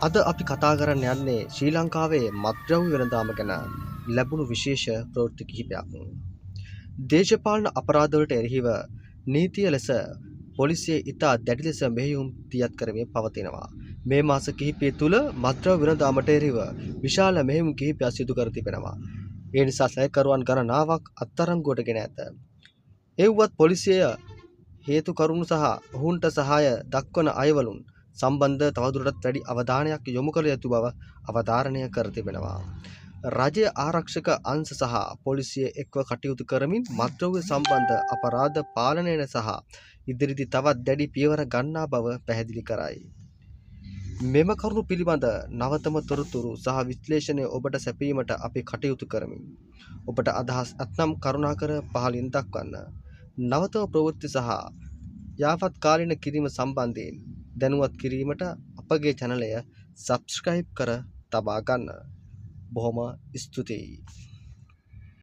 අද අපි කතා කරන්න යන්නේ ශ්‍රී ලංකාවේ මත්ද්‍රව්‍ය වෙළඳාම ගැන ලැබුණු විශේෂ ප්‍රවෘත්ති කිහිපයක්. දේශපාලන අපරාධවලට එරෙහිව නීතිය ලෙස පොලිසිය ඉතා දැඩි ලෙස මෙහෙයුම් දියත් කරමින් පවතිනවා. මේ මාස කිහිපය තුළ මත්ද්‍රව්‍ය වෙළඳාමට එරෙහිව විශාල මෙහෙයුම් කිහිපයක් සිදු කර තිබෙනවා. ඒ නිසා සැකකරුවන් ගණනාවක් අත්අඩංගුවට ගෙන ඇත. ඒ වුවත් පොලිසිය හේතු කරුණු සහ ඔවුන්ට සහාය දක්වන අයවලුන් සම්බන්ධ තවදුරටත් වැඩි අවධානයක් යොමු කළ යුතු බව අවධාරණය කර තිබෙනවා. රජය ආරක්ෂක අංශ සහ පොලිසිය එක්ව කටයුතු කරමින් මත්ද්‍රව්‍ය සම්බන්ධ අපරාධ පාලනය සහ ඉදිරිදී තවත් දැඩි පියවර ගන්නා බව පැහැදිලි කරයි. මෙම කරුණු පිළිබඳ නවතම තොරතුරු සහ විශ්ලේෂණය ඔබට සැපීමට අපි කටයුතු කරමින් ඔබට අදහස් ඇතනම් කරුණාකර පහලින් දක්වන්න. නවතම ප්‍රවෘත්ති සහ යාවත් කාලීන කිරීම සම්බන්ධයෙන් දැනුවත් කිරීමට අපගේ channelය subscribe කර තබා ගන්න. බොහොම ස්තුතියි.